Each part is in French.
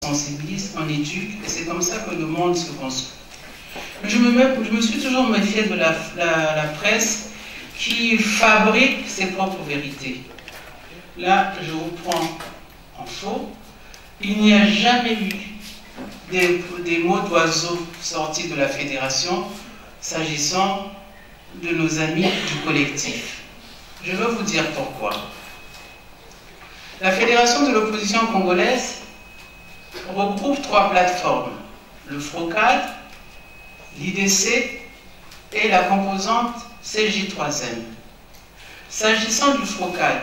sensibilise, on éduque, et c'est comme ça que le monde se construit. Je me suis toujours méfiée de la presse qui fabrique ses propres vérités. Là, je vous prends en faux. Il n'y a jamais eu des mots d'oiseaux sortis de la fédération s'agissant de nos amis du collectif. Je veux vous dire pourquoi. La fédération de l'opposition congolaise regroupe 3 plateformes, le FROCAD, l'IDC et la composante CJ3M. S'agissant du FROCAD,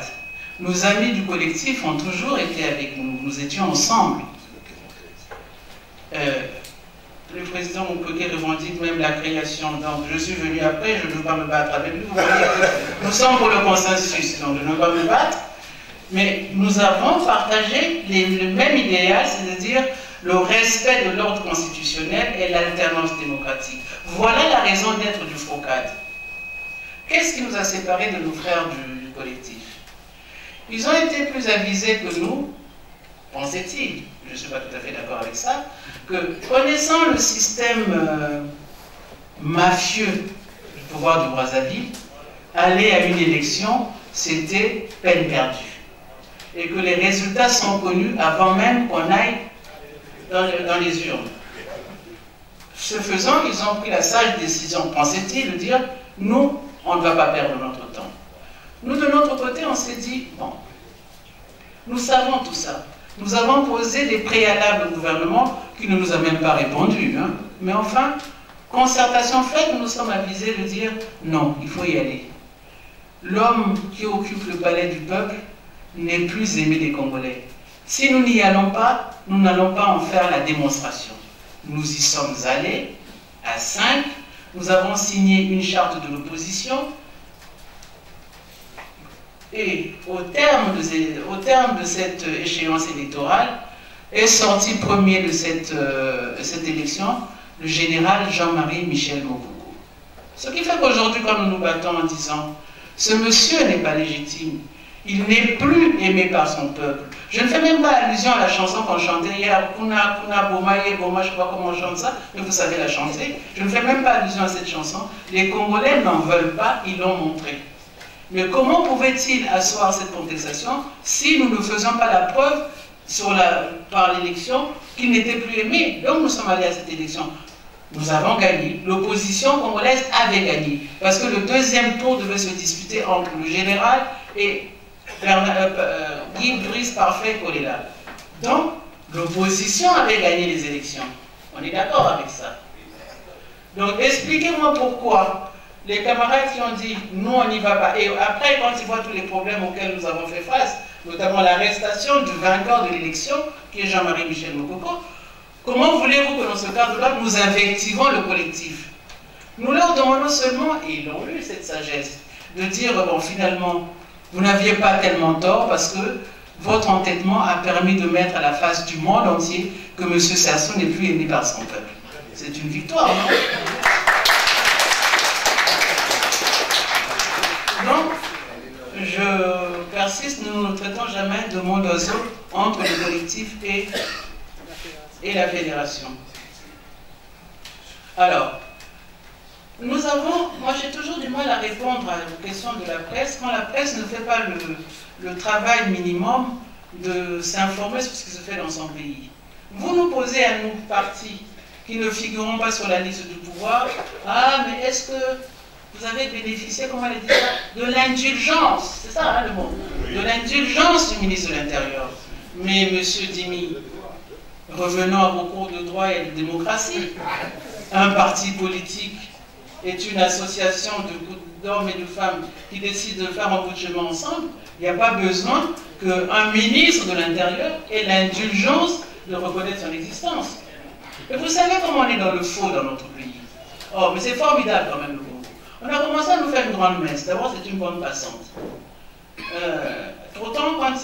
nos amis du collectif ont toujours été avec nous, nous étions ensemble. Le président Mukwege revendique même la création, donc je suis venu après, je ne veux pas me battre avec lui, vous voyez, nous sommes pour le consensus, donc je ne veux pas me battre, mais nous avons partagé le même idéal, c'est-à-dire le respect de l'ordre constitutionnel et l'alternance démocratique. Voilà la raison d'être du FROCAD. Qu'est-ce qui nous a séparés de nos frères du collectif? Ils ont été plus avisés que nous, pensait-il, je ne suis pas tout à fait d'accord avec ça, que connaissant le système mafieux du pouvoir du Brazzaville, aller à une élection, c'était peine perdue. Et que les résultats sont connus avant même qu'on aille dans les urnes. Ce faisant, ils ont pris la sage décision, pensait-il, de dire, nous, on ne va pas perdre notre temps. Nous, de notre côté, on s'est dit, bon, nous savons tout ça. Nous avons posé des préalables au gouvernement qui ne nous a même pas répondu. Hein. Mais enfin, concertation faite, nous nous sommes avisés de dire, non, il faut y aller. L'homme qui occupe le palais du peuple n'est plus aimé des Congolais. Si nous n'y allons pas, nous n'allons pas en faire la démonstration. Nous y sommes allés, à 5, nous avons signé une charte de l'opposition, et au terme de cette échéance électorale, est sorti premier de cette élection le général Jean-Marie Michel Mobutu. Ce qui fait qu'aujourd'hui, quand nous nous battons en disant « ce monsieur n'est pas légitime, il n'est plus aimé par son peuple », je ne fais même pas allusion à la chanson qu'on chantait hier, « Kuna, Kuna, Boma, Boma », je ne sais pas comment on chante ça, mais vous savez la chanter. Je ne fais même pas allusion à cette chanson. Les Congolais n'en veulent pas, ils l'ont montré. Mais comment pouvait-il asseoir cette contestation si nous ne faisions pas la preuve par l'élection qu'il n'était plus aimé? Donc nous sommes allés à cette élection. Nous avons gagné. L'opposition congolaise avait gagné. Parce que le deuxième tour devait se disputer entre le général et Guy Brice Parfait Kolela. Donc l'opposition avait gagné les élections. On est d'accord avec ça. Donc expliquez-moi pourquoi les camarades qui ont dit « nous on n'y va pas », et après quand ils voient tous les problèmes auxquels nous avons fait face, notamment l'arrestation du vainqueur de l'élection, qui est Jean-Marie Michel Mobutu, comment voulez-vous que dans ce cadre-là, nous invectivons le collectif? Nous leur demandons seulement, et ils ont eu cette sagesse, de dire « bon, finalement, vous n'aviez pas tellement tort parce que votre entêtement a permis de mettre à la face du monde entier que M. Sassou n'est plus aimé par son peuple. » C'est une victoire, non? Donc, je persiste, nous ne traitons jamais de mots d'oiseau entre le collectif et la fédération. Alors, nous avons, moi j'ai toujours du mal à répondre aux questions de la presse quand la presse ne fait pas le travail minimum de s'informer sur ce qui se fait dans son pays. Vous nous posez à nous, partis qui ne figurons pas sur la liste du pouvoir, ah mais est-ce que vous avez bénéficié, comment elle dit ça, de l'indulgence, c'est ça hein, le mot, de l'indulgence du ministre de l'Intérieur. Mais monsieur Dimi, revenons à vos cours de droit et de démocratie. Un parti politique est une association d'hommes et de femmes qui décident de faire un bout de chemin ensemble. Il n'y a pas besoin qu'un ministre de l'Intérieur ait l'indulgence de reconnaître son existence. Et vous savez comment on est dans le faux dans notre pays. Oh, mais c'est formidable quand même le Congo. On a commencé à nous faire une grande messe. D'abord, c'est une bonne passante. Pourtant, quand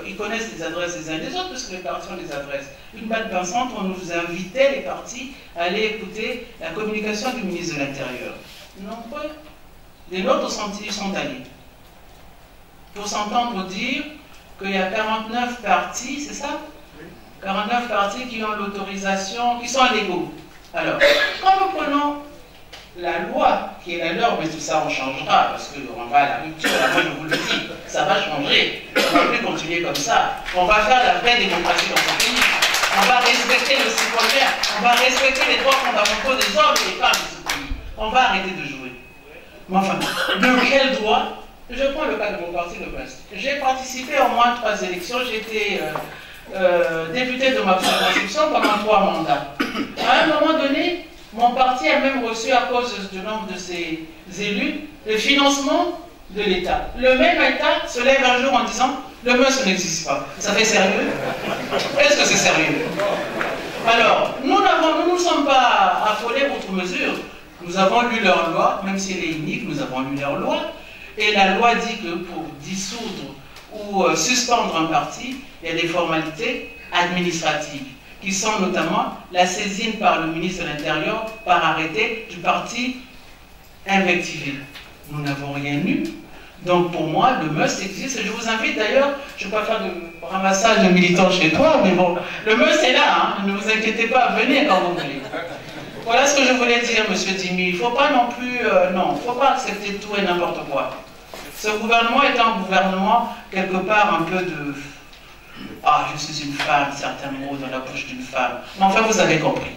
ils connaissent les adresses des uns des autres, parce que les partis ont des adresses, une bonne passante, on nous invitait, les partis, à aller écouter la communication du ministre de l'Intérieur. Non, pas. Les nôtres sont allés. Pour s'entendre dire qu'il y a 49 partis, c'est ça? 49 partis qui ont l'autorisation, qui sont légaux. Alors, quand nous prenons la loi qui est la norme, mais tout ça on changera, parce qu'on va à la rupture, moi je vous le dis, ça va changer. On ne va plus continuer comme ça. On va faire la vraie démocratie dans ce pays. On va respecter le citoyen, on va respecter les droits fondamentaux des hommes et des femmes de ce pays. On va arrêter de jouer. Mais enfin, de quel droit? Je prends le cas de mon parti, le PAST. J'ai participé au moins 3 élections, j'étais député de ma circonscription pendant 3 mandats. À un moment donné, mon parti a même reçu, à cause du nombre de ses élus, le financement de l'État. Le même État se lève un jour en disant « le MEUS n'existe pas ». Ça fait sérieux? Est-ce que c'est sérieux? Alors, nous ne sommes pas affolés outre mesure. Nous avons lu leur loi, même si elle est unique, nous avons lu leur loi. Et la loi dit que pour dissoudre ou suspendre un parti, il y a des formalités administratives, qui sont notamment la saisine par le ministre de l'Intérieur, par arrêté du parti invectivé. Nous n'avons rien eu. Donc pour moi, le MEUS existe. Et je vous invite d'ailleurs, je ne vais pas faire de ramassage de militants chez toi, mais bon, le MEUS est là, hein, ne vous inquiétez pas, venez quand vous voulez. Voilà ce que je voulais dire, monsieur Dimi. Il ne faut pas non plus, non, il ne faut pas accepter tout et n'importe quoi. Ce gouvernement est un gouvernement, quelque part, un peu de... Ah, je suis une femme, certains mots dans la bouche d'une femme. Mais enfin, vous avez compris.